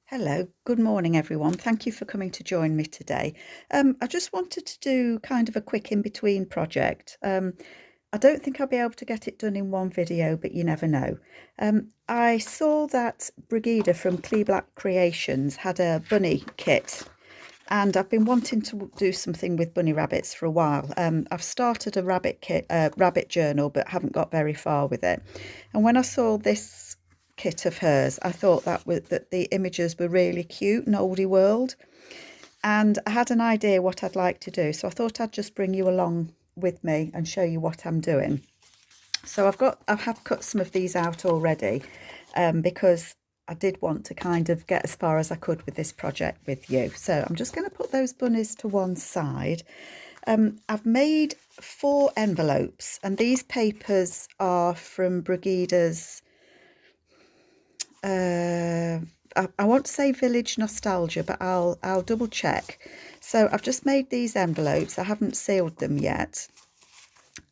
Hello, good morning everyone. Thank you for coming to join me today. I just wanted to do kind of a quick in-between project. I don't think I'll be able to get it done in one video, but you never know. I saw that Brygida from Clee Black Creations had a bunny kit, and I've been wanting to do something with bunny rabbits for a while. I've started a rabbit journal, but haven't got very far with it. And when I saw this kit of hers, I thought that the images were really cute and oldie world, and I had an idea what I'd like to do. So I thought I'd just bring you along with me and show you what I'm doing. So I have cut some of these out already, because I did want to kind of get as far as I could with this project with you. So I'm just going to put those bunnies to one side. I've made 4 envelopes, and these papers are from Brygida's, I want to say Village Nostalgia, but I'll double check. So I've just made these envelopes. I haven't sealed them yet.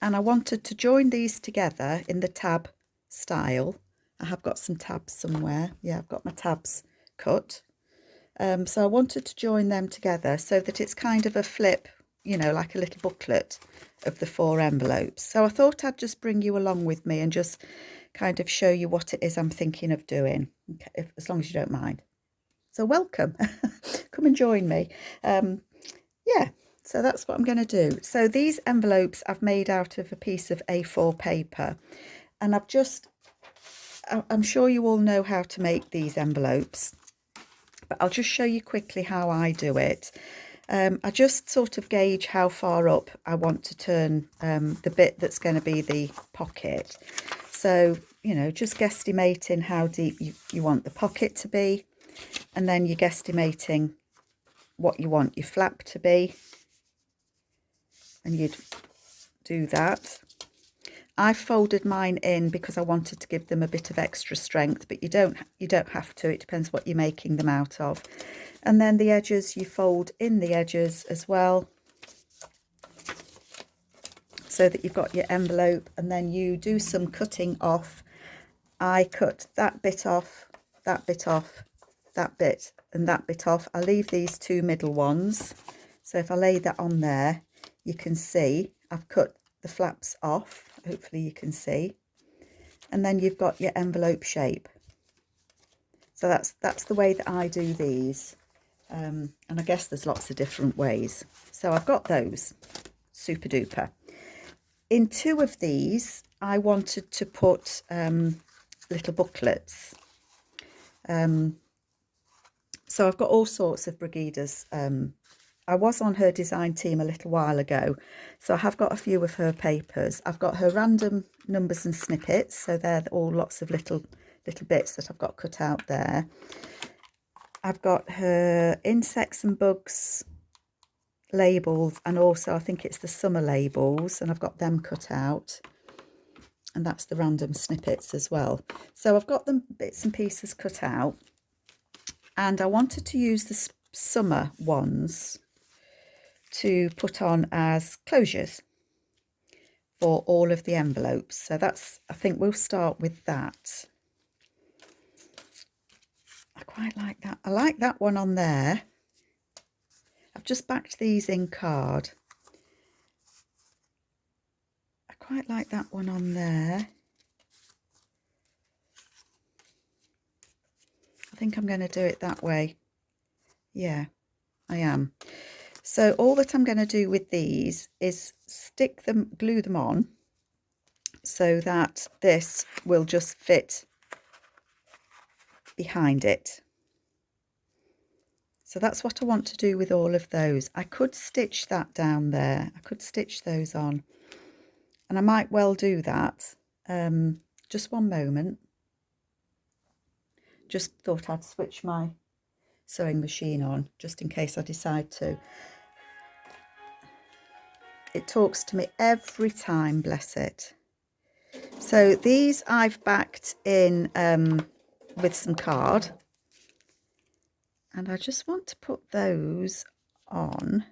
And I wanted to join these together in the tab style. I have got some tabs somewhere. Yeah, I've got my tabs cut. So I wanted to join them together so that it's kind of a flip, you know, like a little booklet of the 4 envelopes. So I thought I'd just bring you along with me and just kind of show you what it is I'm thinking of doing, okay, as long as you don't mind. So welcome. Come and join me. Yeah, so that's what I'm going to do. So these envelopes I've made out of a piece of A4 paper, and I'm sure you all know how to make these envelopes, but I'll just show you quickly how I do it. I just sort of gauge how far up I want to turn the bit that's going to be the pocket. So, you know, just guesstimating how deep you want the pocket to be, and then you're guesstimating what you want your flap to be, and you'd do that. I folded mine in because I wanted to give them a bit of extra strength, but you don't have to. It depends what you're making them out of. And then the edges, you fold in the edges as well, so that you've got your envelope, and then you do some cutting off. I cut that bit off, that bit off, that bit and that bit off. I leave these 2 middle ones. So if I lay that on there, you can see I've cut the flaps off. Hopefully you can see. And then you've got your envelope shape. So that's the way that I do these. And I guess there's lots of different ways. So I've got those. Super duper. In 2 of these, I wanted to put little booklets. So I've got all sorts of Brygida's. I was on her design team a little while ago, so I have got a few of her papers. I've got her random numbers and snippets, so they're all lots of little bits that I've got cut out there. I've got her insects and bugs labels, and also I think it's the summer labels, and I've got them cut out. And that's the random snippets as well. So I've got them bits and pieces cut out, and I wanted to use the summer ones to put on as closures for all of the envelopes. So I think we'll start with that. I quite like that. I like that one on there. I've just backed these in card. I quite like that one on there. I think I'm going to do it that way. Yeah, I am. So all that I'm going to do with these is glue them on, so that this will just fit behind it. So that's what I want to do with all of those. I could stitch that down there. I could stitch those on, and I might well do that. Just one moment. Just thought I'd switch my sewing machine on just in case I decide to. It talks to me every time, bless it. So these I've backed in with some card, and I just want to put those on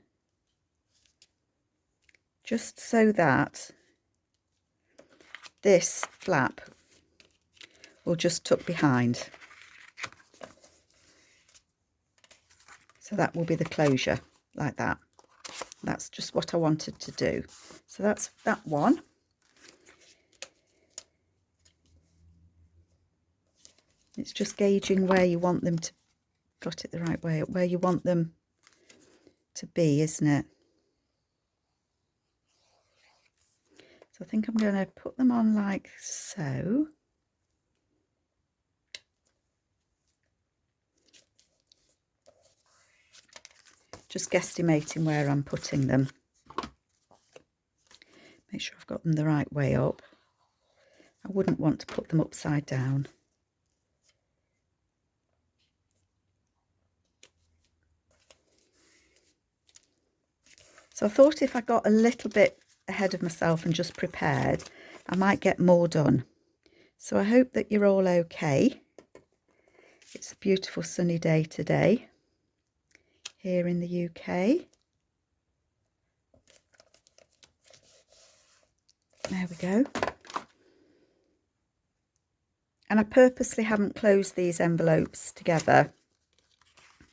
just so that this flap will just tuck behind. So that will be the closure, like that. That's just what I wanted to do. So that's that one. It's just gauging where you want them to, got it the right way, where you want them to be, isn't it? So I think I'm going to put them on like so. Just guesstimating where I'm putting them. Make sure I've got them the right way up. I wouldn't want to put them upside down. So I thought if I got a little bit ahead of myself and just prepared, I might get more done. So I hope that you're all okay. It's a beautiful sunny day today here in the UK. There we go. And I purposely haven't closed these envelopes together.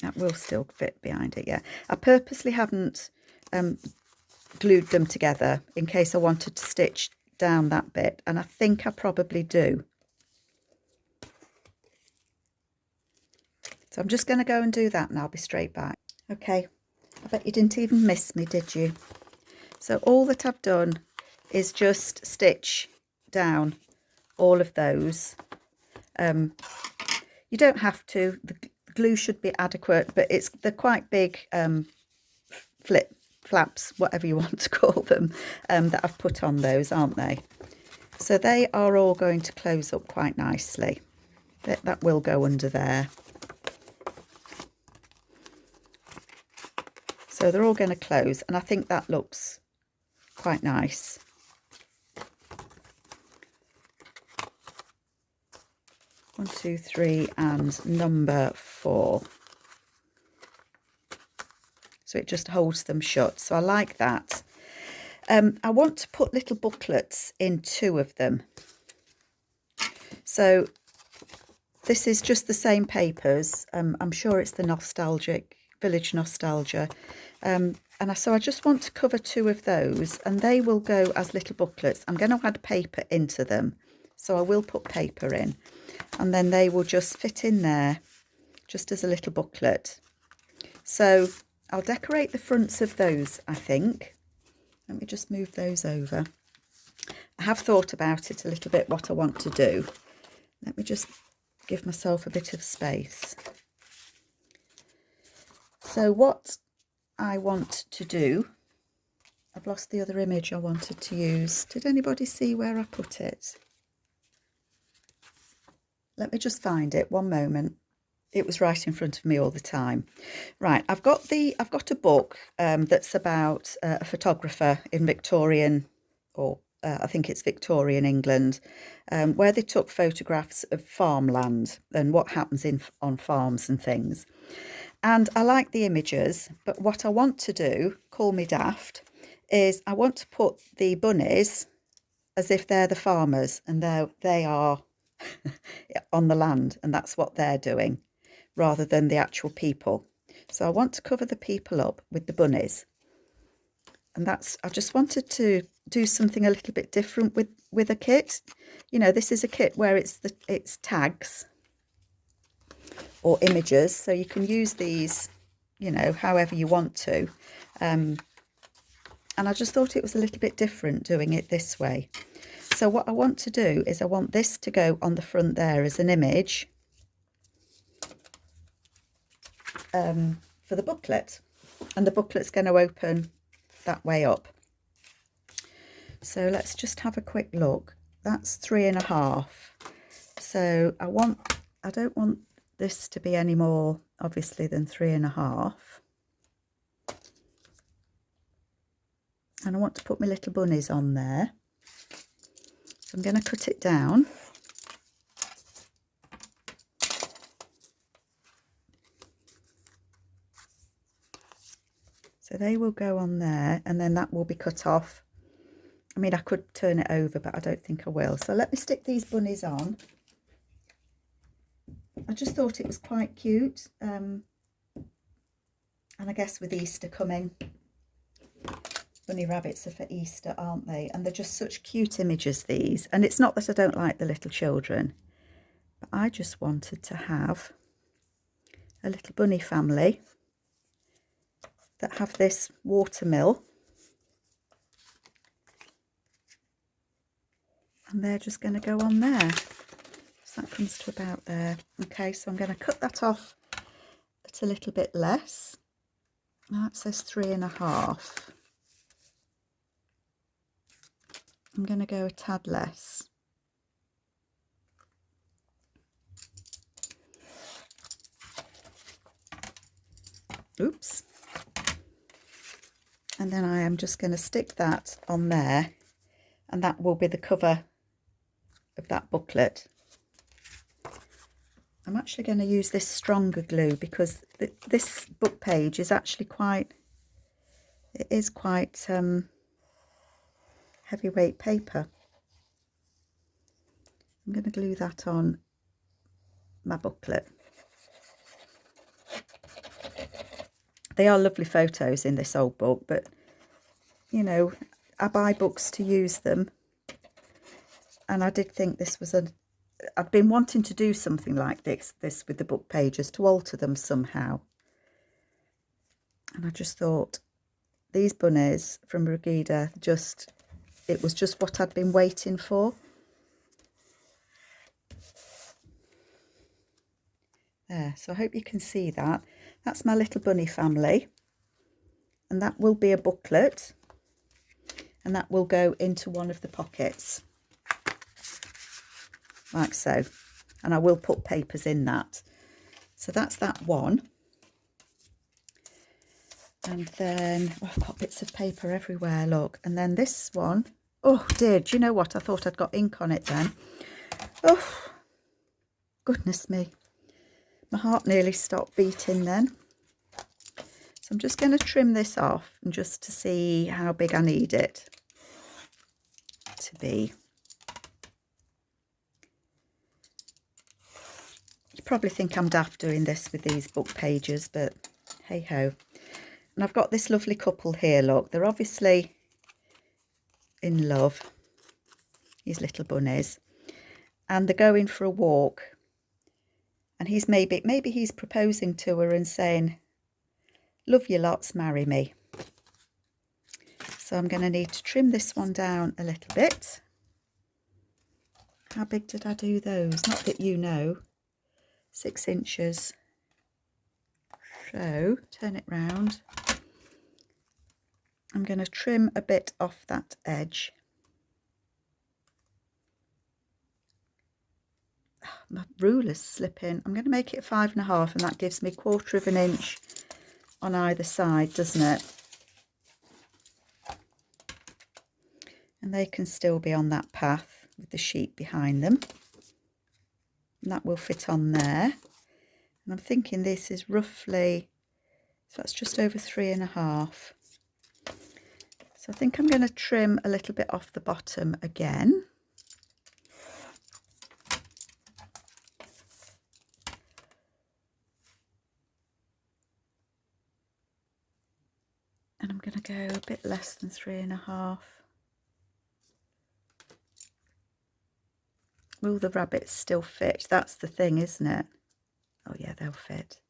That will still fit behind it, yeah. I purposely haven't glued them together in case I wanted to stitch down that bit, and I think I probably do. So I'm just going to go and do that and I'll be straight back. Okay, I bet you didn't even miss me, did you? So all that I've done is just stitch down all of those. You don't have to, the glue should be adequate, but they're quite big flaps, whatever you want to call them, that I've put on those, aren't they? So they are all going to close up quite nicely. That will go under there. So they're all going to close, and I think that looks quite nice. One, two, three, and number 4. So it just holds them shut. So I like that. I want to put little booklets in 2 of them. So this is just the same papers. I'm sure it's the Nostalgic, Village Nostalgia. So I just want to cover 2 of those, and they will go as little booklets. I'm going to add paper into them. So I will put paper in, and then they will just fit in there just as a little booklet. So I'll decorate the fronts of those, I think. Let me just move those over. I have thought about it a little bit, what I want to do. Let me just give myself a bit of space. So what I want to do, I've lost the other image I wanted to use. Did anybody see where I put it? Let me just find it, one moment. It was right in front of me all the time. Right, I've got a book that's about a photographer in Victorian, or I think it's Victorian England, where they took photographs of farmland and what happens on farms and things. And I like the images, but what I want to do, call me daft, is I want to put the bunnies as if they're the farmers and they are on the land, and that's what they're doing, rather than the actual people. So I want to cover the people up with the bunnies, and I just wanted to do something a little bit different with a kit. You know, this is a kit where it's tags or images, so you can use these, you know, however you want to. And I just thought it was a little bit different doing it this way. So what I want to do is I want this to go on the front there as an image for the booklet, and the booklet's going to open that way up. So let's just have a quick look. That's 3.5. So I don't want this to be any more obviously than 3.5. And I want to put my little bunnies on there. So I'm going to cut it down. So they will go on there, and then that will be cut off. I mean, I could turn it over, but I don't think I will. So let me stick these bunnies on. I just thought it was quite cute. And I guess with Easter coming, bunny rabbits are for Easter, aren't they? And they're just such cute images, these. And it's not that I don't like the little children, but I just wanted to have a little bunny family that have this watermill. And they're just going to go on there. So that comes to about there. Okay, so I'm going to cut that off at a little bit less. That says 3.5. I'm going to go a tad less. Oops. And then I am just going to stick that on there, and that will be the cover of that booklet. I'm actually going to use this stronger glue because this book page is actually quite heavyweight paper. I'm going to glue that on my booklet. They are lovely photos in this old book, but you know, I buy books to use them, and I did think this was I've been wanting to do something like this with the book pages, to alter them somehow. And I just thought these bunnies from Brygida, it was just what I'd been waiting for. There, so I hope you can see that. That's my little bunny family, and that will be a booklet, and that will go into one of the pockets, like so. And I will put papers in that. So that's that one. And then, oh, I've got bits of paper everywhere, look. And then this one, oh dear, do you know what? I thought I'd got ink on it then. Oh, goodness me. My heart nearly stopped beating then. So I'm just going to trim this off, and just to see how big I need it to be. You probably think I'm daft doing this with these book pages, but hey ho. And I've got this lovely couple here, look. They're obviously in love, these little bunnies. And they're going for a walk. And he's maybe he's proposing to her and saying, "Love you lots, marry me." So I'm going to need to trim this one down a little bit. How big did I do those? Not that you know. 6 inches. So turn it round. I'm going to trim a bit off that edge. My ruler's slipping. I'm going to make it 5.5, and that gives me 1/4 of an inch on either side, doesn't it? And they can still be on that path with the sheep behind them. And that will fit on there. And I'm thinking this is roughly, so that's just over 3.5. So I think I'm going to trim a little bit off the bottom again. And I'm going to go a bit less than 3.5. Will the rabbits still fit? That's the thing, isn't it? Oh yeah, they'll fit.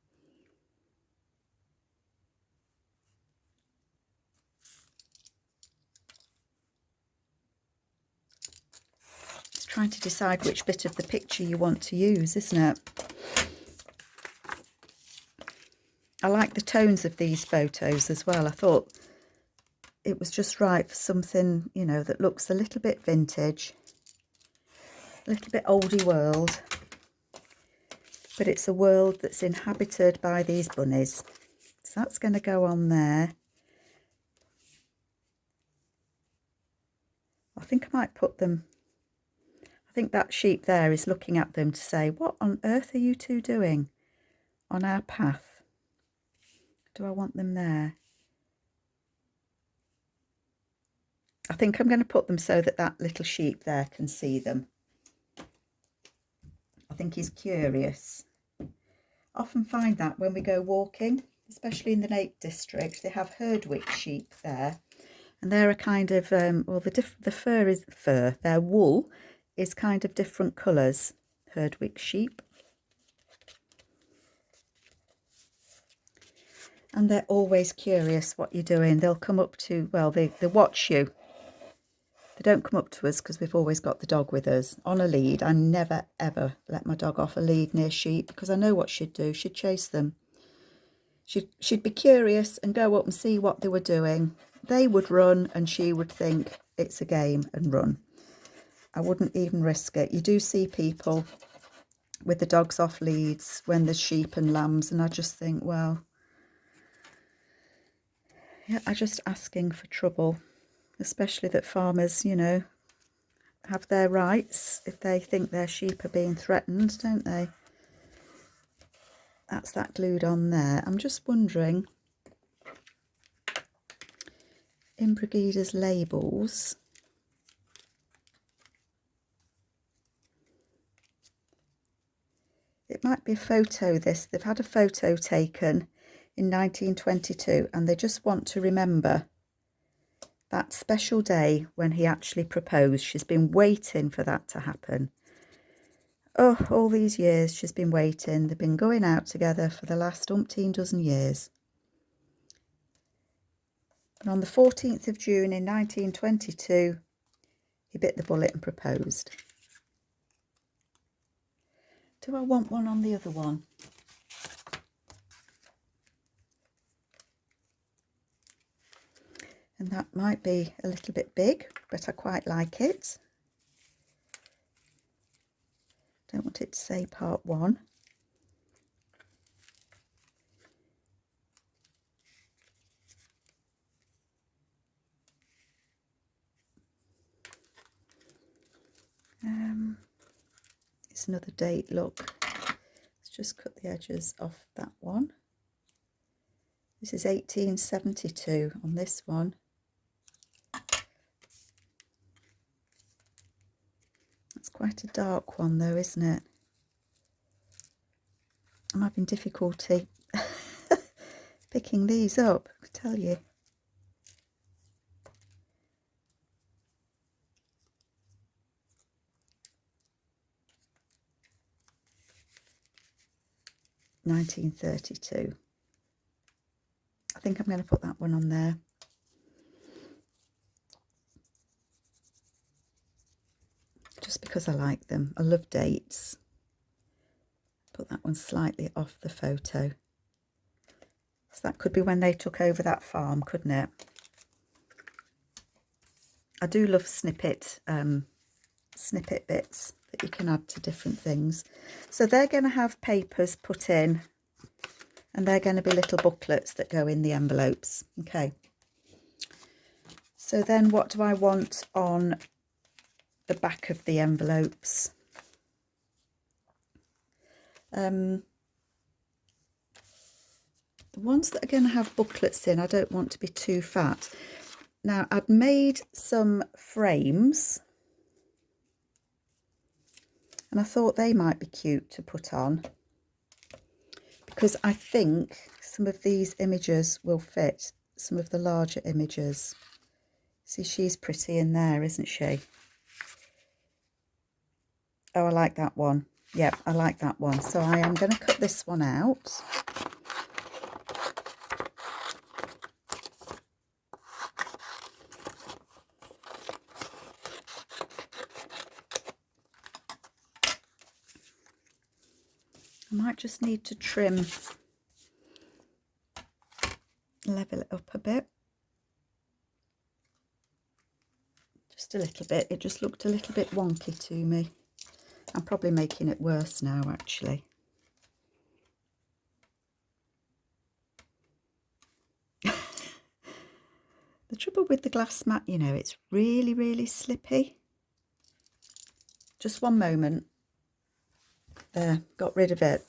It's trying to decide which bit of the picture you want to use, isn't it? I like the tones of these photos as well. I thought it was just right for something, you know, that looks a little bit vintage, a little bit oldie world, but it's a world that's inhabited by these bunnies. So that's going to go on there. I think I might put them, I think that sheep there is looking at them to say, what on earth are you two doing on our path? Do I want them there? I think I'm going to put them so that that little sheep there can see them. I think he's curious. I often find that when we go walking, especially in the Lake District. They have Herdwick sheep there, and they're a kind of, well, their wool is kind of different colours, Herdwick sheep. And they're always curious what you're doing. They'll come up to, well, they watch you. They don't come up to us because we've always got the dog with us on a lead. I never, ever let my dog off a lead near sheep because I know what she'd do. She'd chase them. She'd be curious and go up and see what they were doing. They would run and she would think it's a game and run. I wouldn't even risk it. You do see people with the dogs off leads when there's sheep and lambs, and I just think, well, yeah, I'm just asking for trouble. Especially that farmers, you know, have their rights if they think their sheep are being threatened, don't they? That's that glued on there. I'm just wondering, in Brygida's labels, it might be a photo this. They've had a photo taken in 1922 and they just want to remember that special day when he actually proposed. She's been waiting for that to happen. Oh, all these years she's been waiting. They've been going out together for the last umpteen dozen years. And on the 14th of June in 1922, he bit the bullet and proposed. Do I want one on the other one? And that might be a little bit big, but I quite like it. Don't want it to say part 1. It's another date, look. Let's just cut the edges off that one. This is 1872 on this one. That's quite a dark one though, isn't it? I'm having difficulty picking these up, I can tell you. (1932). I think I'm going to put that one on there. Just because I like them. I love dates. Put that one slightly off the photo. So that could be when they took over that farm, couldn't it? I do love snippet bits that you can add to different things. So they're going to have papers put in, and they're going to be little booklets that go in the envelopes. Okay. So then what do I want on the back of the envelopes? The ones that are going to have booklets in, I don't want to be too fat. Now, I'd made some frames and I thought they might be cute to put on because I think some of these images will fit some of the larger images. See, she's pretty in there, isn't she? Oh, I like that one. Yep, I like that one. So I am going to cut this one out. I might just need to trim, level it up a bit. Just a little bit. It just looked a little bit wonky to me. I'm probably making it worse now, actually. The trouble with the glass mat, you know, it's really, really slippy. Just one moment. There, got rid of it.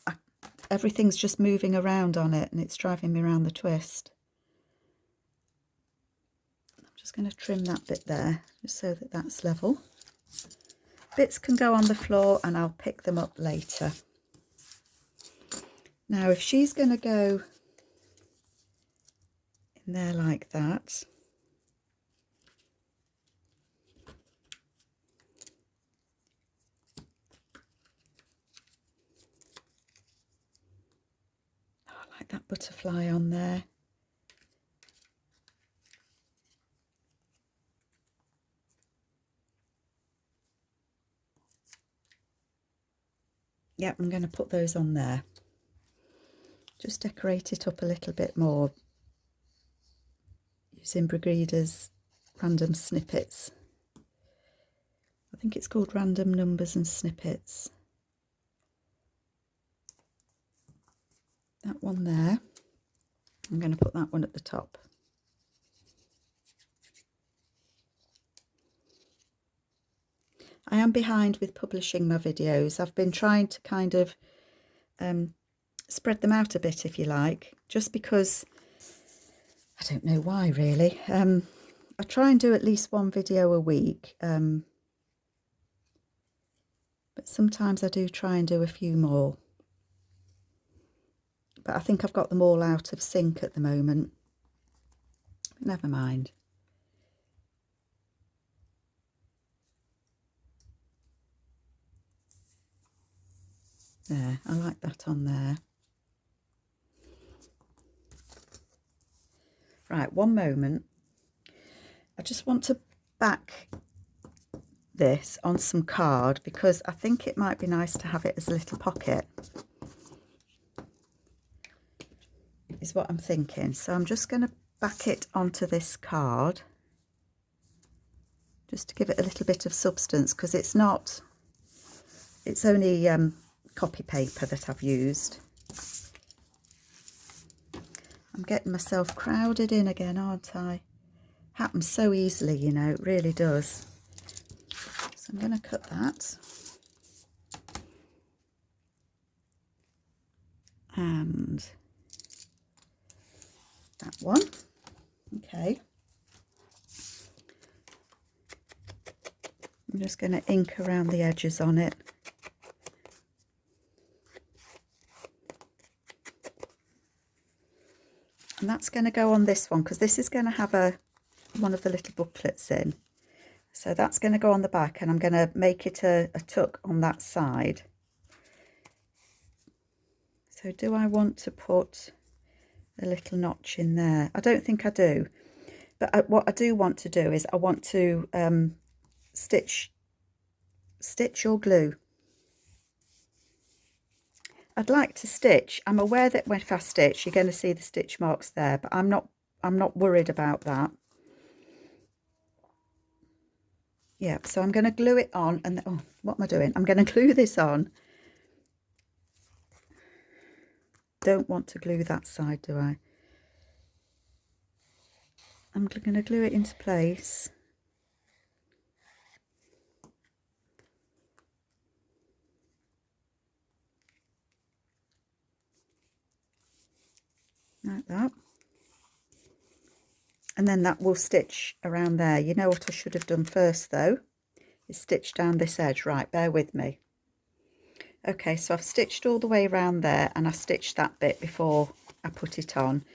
Everything's just moving around on it and it's driving me around the twist. I'm just going to trim that bit there, just so that that's level. Bits can go on the floor and I'll pick them up later. Now, if she's going to go in there like that. Oh, I like that butterfly on there. Yeah, I'm going to put those on there. Just decorate it up a little bit more using Brygida's random snippets. I think it's called Random Numbers and Snippets. That one there. I'm going to put that one at the top. I am behind with publishing my videos. I've been trying to kind of spread them out a bit, if you like, just because I don't know why really. I try and do at least one video a week, but sometimes I do try and do a few more. But I think I've got them all out of sync at the moment. But never mind. There, I like that on there. Right, one moment. I just want to back this on some card because I think it might be nice to have it as a little pocket. Is what I'm thinking. So I'm just going to back it onto this card just to give it a little bit of substance, because it's only copy paper that I've used. I'm getting myself crowded in again, aren't I? Happens so easily, you know, it really does. So I'm going to cut that. And that one. Okay. I'm just going to ink around the edges on it. And that's going to go on this one, because this is going to have one of the little booklets in. So that's going to go on the back, and I'm going to make it a tuck on that side. So do I want to put a little notch in there? I don't think I do. But what I do want to do is I want to stitch or glue. I'd like to stitch. I'm aware that if I stitch, you're going to see the stitch marks there, but I'm not worried about that. Yeah, so I'm going to glue it on, and oh, what am I doing? I'm going to glue this on. Don't want to glue that side, do I? I'm going to glue it into place. Like that. And then that will stitch around there. You know what I should have done first though, is stitch down this edge. Right, bear with me. Okay, so I've stitched all the way around there, and I stitched that bit before I put it on.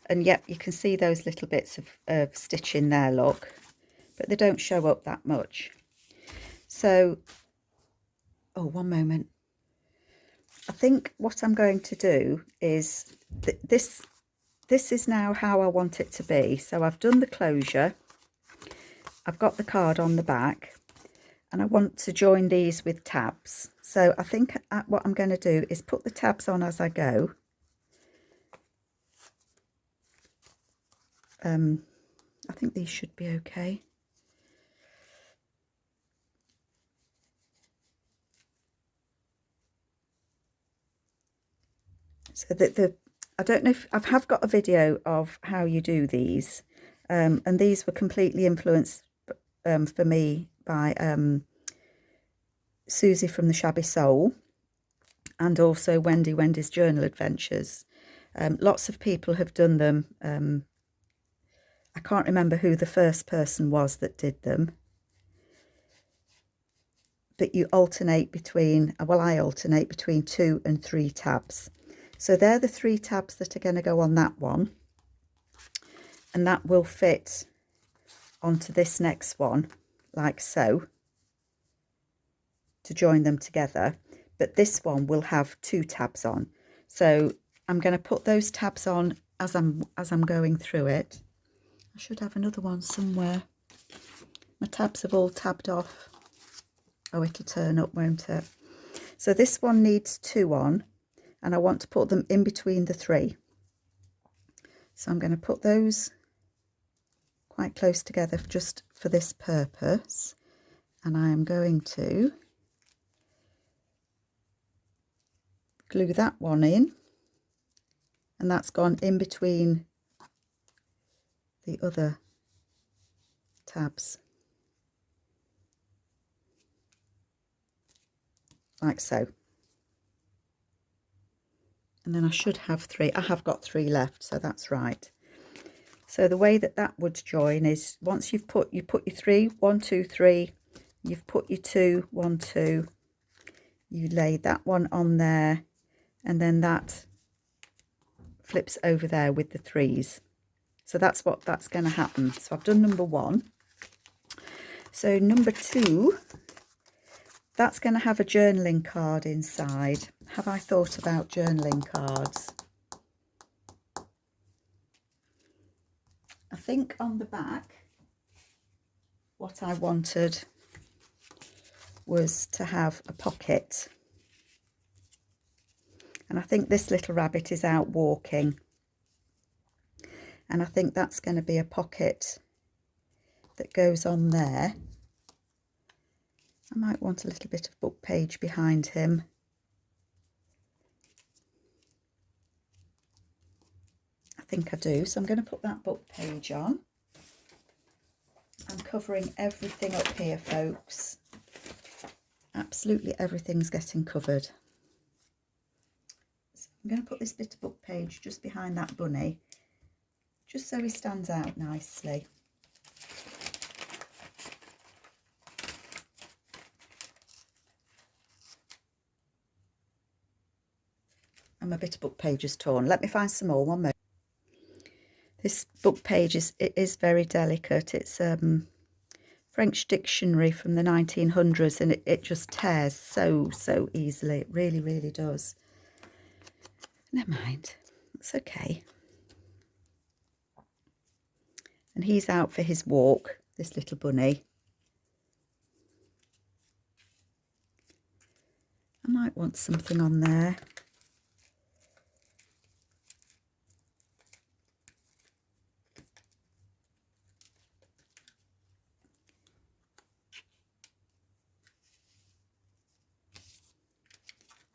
And yep, you can see those little bits of stitching there, look, but they don't show up that much. So, oh, one moment. I think what I'm going to do is this is now how I want it to be. So I've done the closure, I've got the card on the back, and I want to join these with tabs. So I think what I'm going to do is put the tabs on as I go. I think these should be okay. So I don't know if I have got a video of how you do these, and these were completely influenced for me by Susie from the Shabby Soul, and also Wendy's Journal Adventures. Lots of people have done them. I can't remember who the first person was that did them, but you alternate between, well, I alternate between 2 and 3 tabs. So they're the 3 tabs that are going to go on that one. and that will fit onto this next one like so to join them together, but this one will have 2 tabs on. So I'm going to put those tabs on as I'm going through it. I should have another one somewhere. My tabs have all tabbed off. Oh, it'll turn up, won't it? So this one needs 2 on, and I want to put them in between the 3. So I'm going to put those quite close together just for this purpose, and I am going to glue that one in, and that's gone in between the other tabs like so. And then I should have 3. I have got 3 left, so that's right. So the way that that would join is once you put your 3, 1, 2, 3, you've put your 2, 1, 2, you lay that one on there, and then that flips over there with the 3s. So that's going to happen. So I've done number 1. So number 2, that's going to have a journaling card inside. Have I thought about journaling cards? I think on the back, what I wanted was to have a pocket. And I think this little rabbit is out walking. And I think that's going to be a pocket that goes on there. I might want a little bit of book page behind him. I think I do. So I'm going to put that book page on. I'm covering everything up here, folks. Absolutely everything's getting covered. So I'm going to put this bit of book page just behind that bunny, just so he stands out nicely. And my bit of book page is torn. Let me find some more. One moment. This book page is very delicate. It's French dictionary from the 1900s, and it just tears so easily. It really, really does. Never mind. It's okay. And he's out for his walk, this little bunny. I might want something on there.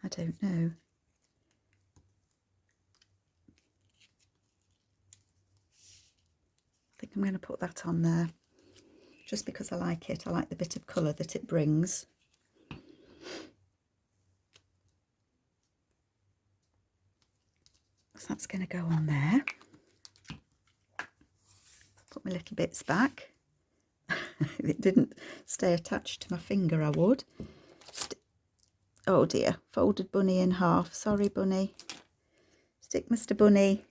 I don't know. I think I'm going to put that on there just because I like it. I like the bit of colour that it brings. So that's going to go on there. Put my little bits back. If it didn't stay attached to my finger, I would. Oh dear, folded bunny in half. Sorry, bunny. Stick Mr. Bunny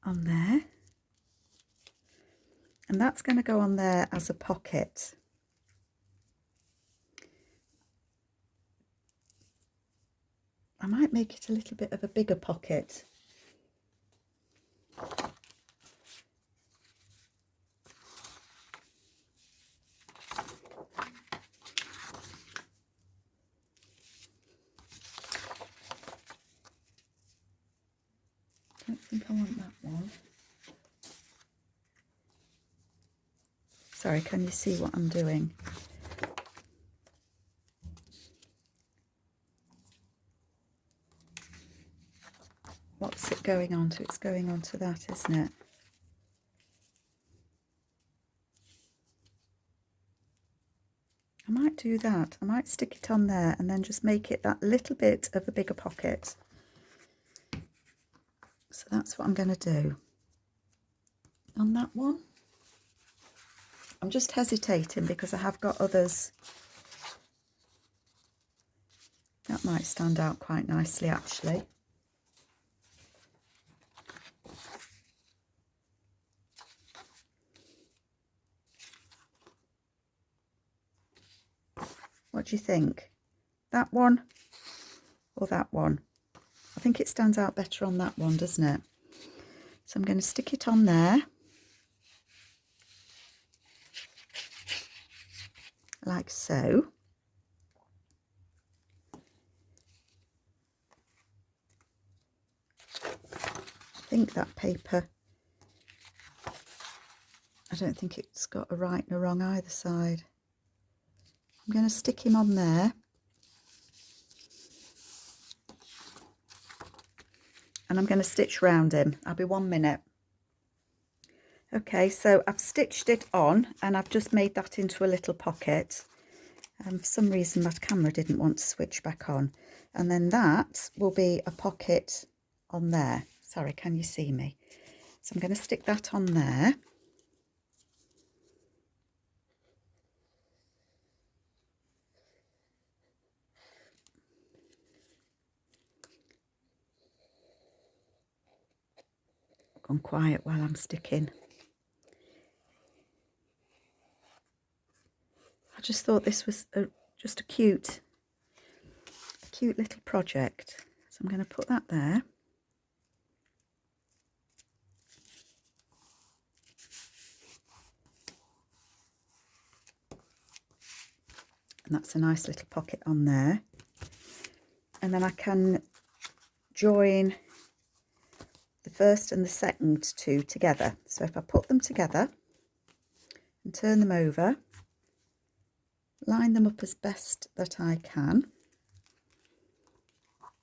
on there. And that's going to go on there as a pocket. I might make it a little bit of a bigger pocket. I don't think I want that one. Sorry, can you see what I'm doing? What's it going on to? It's going on to that, isn't it? I might do that. I might stick it on there and then just make it that little bit of a bigger pocket. So that's what I'm going to do on that one. I'm just hesitating because I have got others. That might stand out quite nicely, actually. What do you think? That one or that one? I think it stands out better on that one, doesn't it? So I'm going to stick it on there. Like so. I think that paper, I don't think it's got a right and a wrong either side. I'm going to stick him on there. And I'm going to stitch round him. I'll be 1 minute. Okay, so I've stitched it on and I've just made that into a little pocket. For some reason my camera didn't want to switch back on. And then that will be a pocket on there. Sorry, can you see me? So I'm going to stick that on there. Gone quiet while I'm sticking. I just thought this was just a cute little project. So I'm going to put that there. And that's a nice little pocket on there. And then I can join the first and the second two together. So if I put them together and turn them over, line them up as best that I can.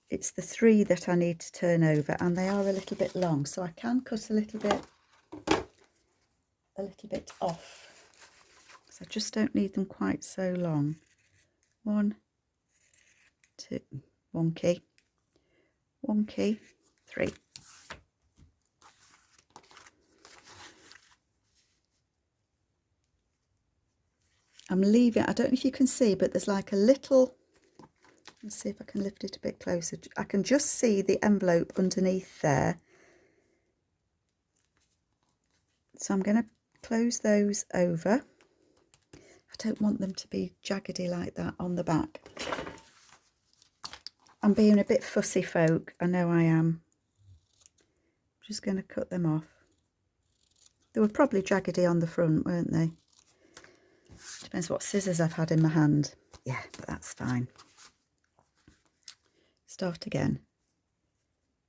It's the 3 that I need to turn over, and they are a little bit long, so I can cut a little bit off. So I just don't need them quite so long. 1, 2, 1 key, 1 key, 3. I'm leaving, I don't know if you can see, but there's like a little, let's see if I can lift it a bit closer. I can just see the envelope underneath there. So I'm going to close those over. I don't want them to be jaggedy like that on the back. I'm being a bit fussy folk, I know I am. I'm just going to cut them off. They were probably jaggedy on the front, weren't they? Depends what scissors I've had in my hand. Yeah, but that's fine. Start again.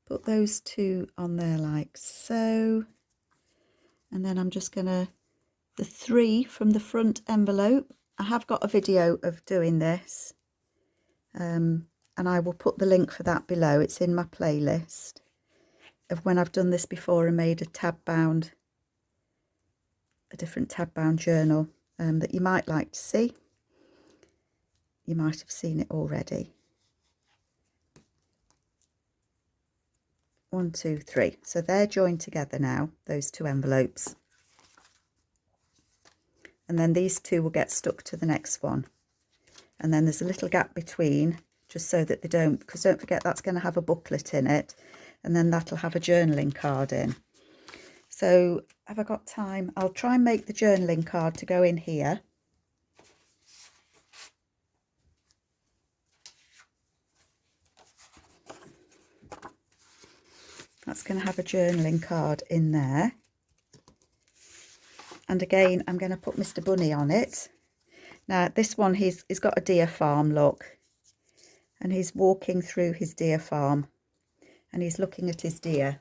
Put those 2 on there like so. And then I'm just going to, the 3 from the front envelope. I have got a video of doing this. And I will put the link for that below. It's in my playlist of when I've done this before and made a different tab bound journal. That you might like to see. You might have seen it already. 1, 2, 3. So they're joined together now, those 2 envelopes. And then these 2 will get stuck to the next one. And then there's a little gap between, just so that they don't, because don't forget that's going to have a booklet in it. And then that'll have a journaling card in. So have I got time? I'll try and make the journaling card to go in here. That's going to have a journaling card in there. And again, I'm going to put Mr. Bunny on it. Now this one, he's got a deer farm look. And he's walking through his deer farm. And he's looking at his deer.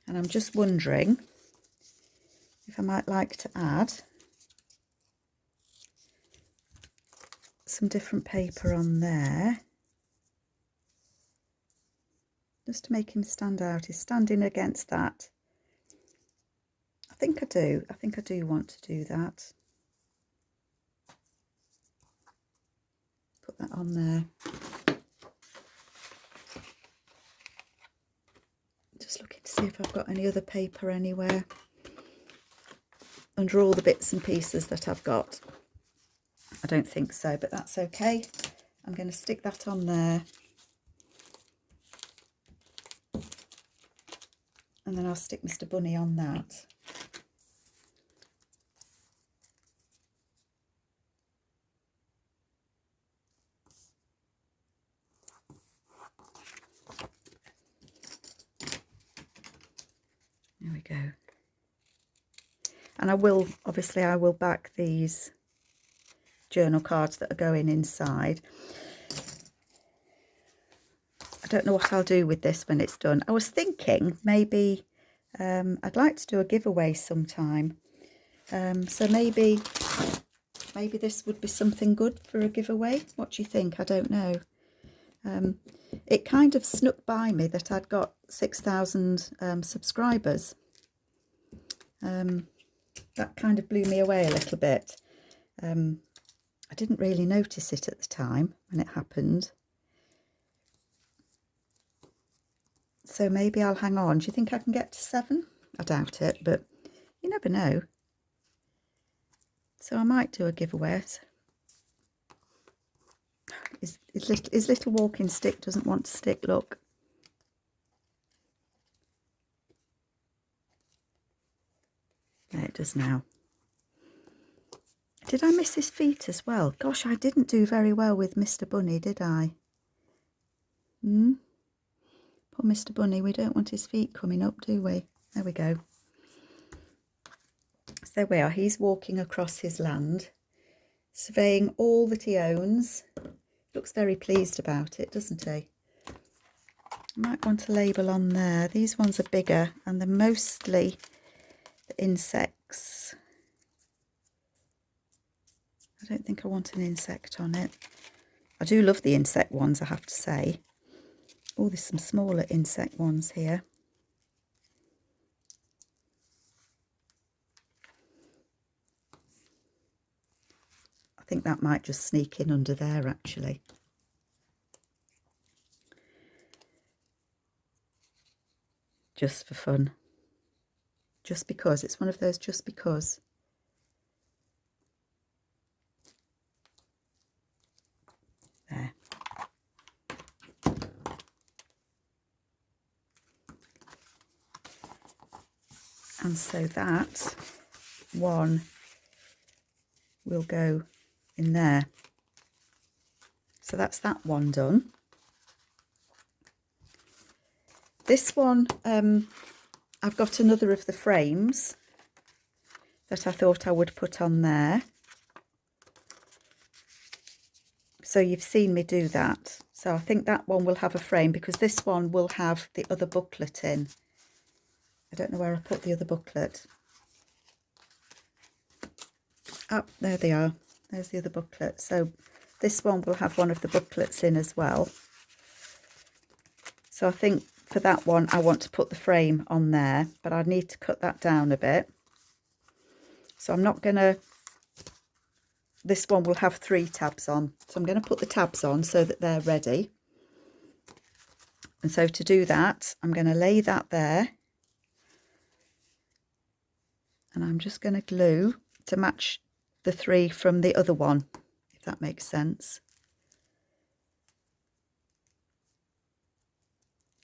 And I'm just wondering if I might like to add some different paper on there, just to make him stand out. He's standing against that. I think I do want to do that. Put that on there. Just looking to see if I've got any other paper anywhere under all the bits and pieces that I've got. I don't think so, but that's okay. I'm going to stick that on there. And then I'll stick Mr. Bunny on that. go. And I will, obviously, I will back these journal cards that are going inside. I don't know what I'll do with this when it's done. I was thinking maybe I'd like to do a giveaway sometime. So maybe this would be something good for a giveaway. What do you think? I don't know. It kind of snuck by me that I'd got 6,000 subscribers. That kind of blew me away a little bit. I didn't really notice it at the time when it happened. So maybe I'll hang on. Do you think I can get to 7? I doubt it, but you never know. So I might do a giveaway. His little walking stick doesn't want to stick, look. There it does now. Did I miss his feet as well? Gosh, I didn't do very well with Mr. Bunny, did I? Poor Mr. Bunny, we don't want his feet coming up, do we? There we go. So there we are. He's walking across his land, surveying all that he owns. Looks very pleased about it, doesn't he? I might want a label on there. These ones are bigger and they're mostly the insects. I don't think I want an insect on it. I do love the insect ones, I have to say. Oh, there's some smaller insect ones here. I think that might just sneak in under there, actually. Just for fun. Just because. It's one of those just because. There. And so that one will go in there. So that's that one done. This one, I've got another of the frames that I thought I would put on there. So you've seen me do that. So I think that one will have a frame because this one will have the other booklet in. I don't know where I put the other booklet. Oh, there they are. There's the other booklet. So this one will have one of the booklets in as well. So I think for that one, I want to put the frame on there, but I need to cut that down a bit. So I'm not going to... This one will have 3 tabs on. So I'm going to put the tabs on so that they're ready. And so to do that, I'm going to lay that there. And I'm just going to glue to match the 3 from the other one, if that makes sense.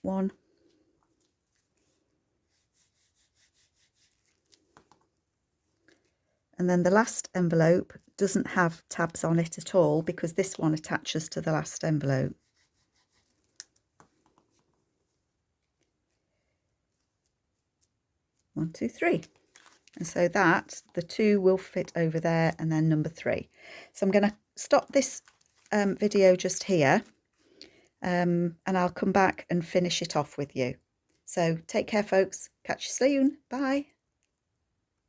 1. And then the last envelope doesn't have tabs on it at all because this one attaches to the last envelope. One, 2, 3. And so that, the 2 will fit over there and then number 3. So I'm going to stop this video just here and I'll come back and finish it off with you. So take care, folks. Catch you soon. Bye.